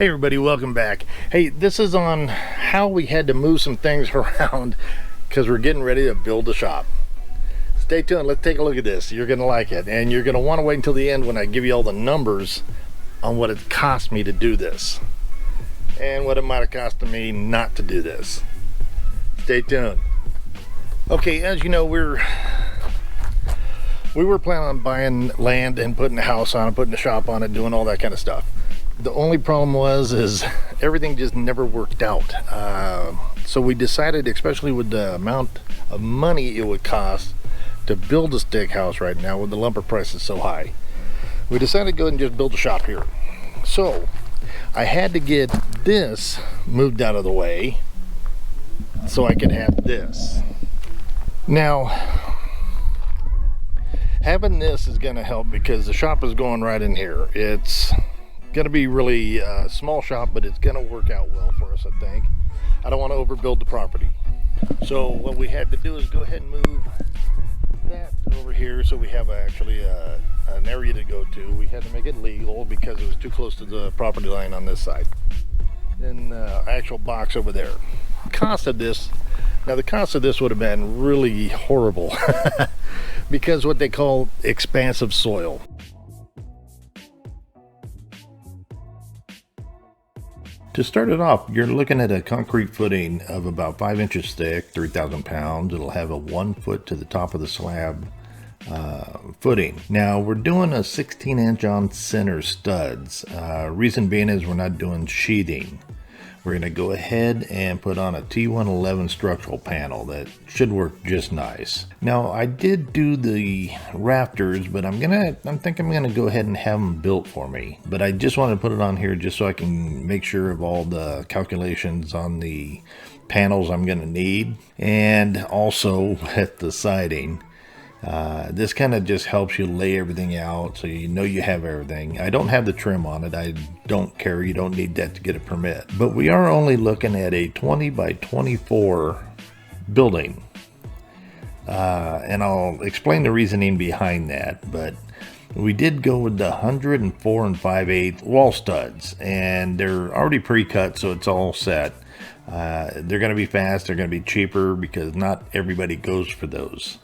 Hey everybody, welcome back. Hey, this is on how we had to move some things around because we're getting ready to build a shop. Stay tuned, let's take a look at this. You're gonna like it, and you're gonna want to wait until the end when I give you all the numbers on what it cost me to do this and what it might have cost me not to do this. Stay tuned. Okay, as you know, we were planning on buying land and putting a house on it, putting a shop on it, doing all that kind of stuff. The only problem is everything just never worked out. So we decided, especially with the amount of money it would cost to build a stick house right now with the lumber prices so high, we decided to go ahead and just build a shop here. So I had to get this moved out of the way so I could have this. Now, having this is going to help because the shop is going right in here. It's going to be really a small shop, but it's going to work out well for us, I think. I don't want to overbuild the property. So what we had to do is go ahead and move that over here so we have actually an area to go to. We had to make it legal because it was too close to the property line on this side. Then actual box over there. Cost of this, now the cost of this would have been really horrible because what they call expansive soil. To start it off, you're looking at a concrete footing of about 5 inches thick, 3,000 pounds. It'll have a 1 foot to the top of the slab footing. Now we're doing a 16-inch on center studs. Reason being is we're not doing sheathing. We're going to go ahead and put on a T111 structural panel that should work just nice. Now I did do the rafters, but I think I'm gonna go ahead and have them built for me. But I just wanted to put it on here just so I can make sure of all the calculations on the panels I'm gonna need, and also with the siding. This kind of just helps you lay everything out so you know you have everything. I don't have the trim on it. I don't care. You don't need that to get a permit. But we are only looking at a 20 by 24 building. And I'll explain the reasoning behind that. But we did go with the 104 and 5/8 wall studs. And they're already pre-cut, so it's all set. They're going to be fast. They're going to be cheaper because not everybody goes for those.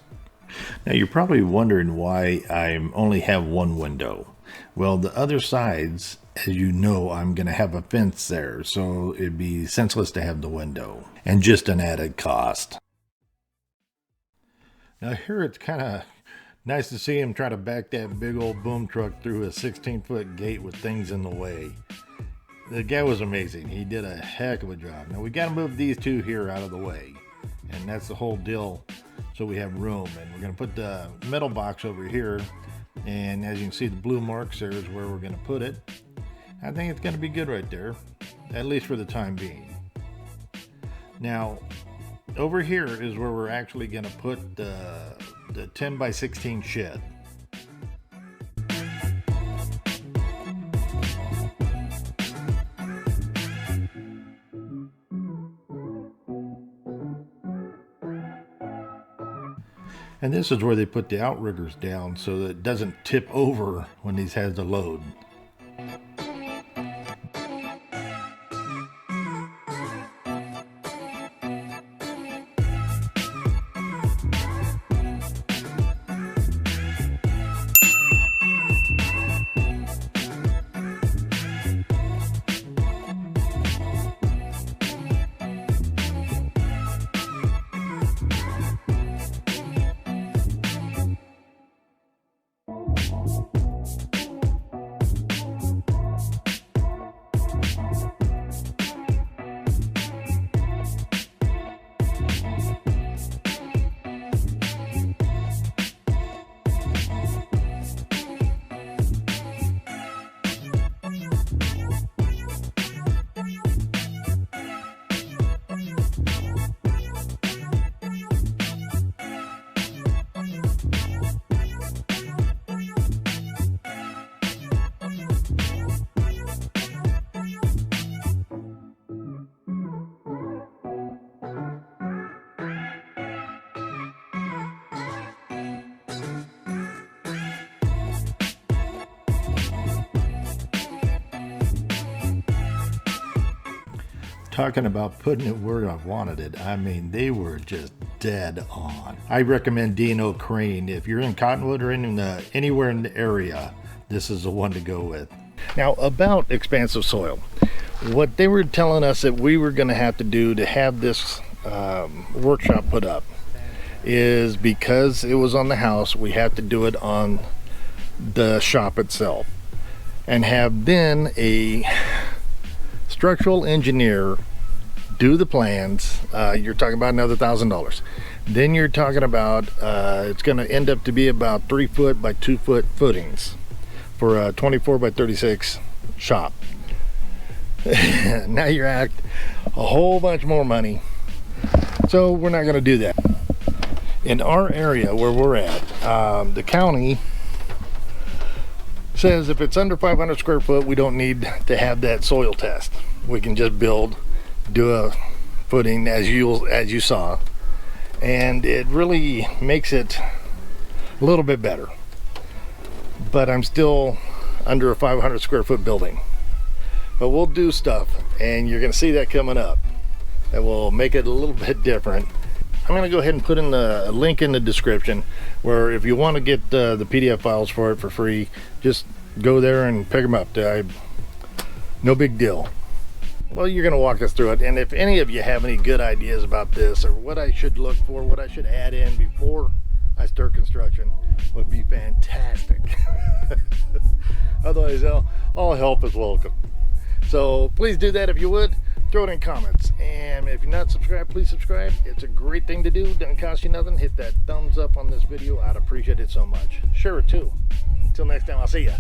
Now you're probably wondering why I only have one window. Well, the other sides, as you know, I'm going to have a fence there, so it'd be senseless to have the window and just an added cost. Now here it's kind of nice to see him try to back that big old boom truck through a 16-foot gate with things in the way. The guy was amazing. He did a heck of a job. Now we got to move these two here out of the way, and that's the whole deal. So we have room, and we're going to put the metal box over here, and as you can see, the blue marks there is where we're going to put it. I think it's going to be good right there, at least for the time being. Now over here is where we're actually going to put the 10 by 16 shed. And this is where they put the outriggers down so that it doesn't tip over when these has to load. Talking about putting it where I wanted it, I mean, they were just dead on. I recommend D&O Crane. If you're in Cottonwood or anywhere in the area, this is the one to go with. Now, about expansive soil, what they were telling us that we were going to have to do to have this workshop put up is, because it was on the house, we have to do it on the shop itself, and have then a structural engineer do the plans. You're talking about another $1,000. Then you're talking about it's going to end up to be about 3 foot by 2 foot footings for a 24 by 36 shop. Now you're at a whole bunch more money, so we're not going to do that. In our area where we're at, the county says if it's under 500 square foot, we don't need to have that soil test. We can just do a footing as you saw, and it really makes it a little bit better. But I'm still under a 500 square foot building. But we'll do stuff, and you're going to see that coming up, that will make it a little bit different. I'm going to go ahead and put in a link in the description, where if you want to get the PDF files for it for free, just go there and pick them up. No big deal. Well, you're going to walk us through it, and if any of you have any good ideas about this, or what I should look for, what I should add in before I start construction, would be fantastic. Otherwise, all help is welcome. So please do that if you would. Throw it in comments, and if you're not subscribed, please subscribe. It's a great thing to do. Doesn't cost you nothing. Hit that thumbs up on this video. I'd appreciate it so much. Share it too. Until next time, I'll see ya.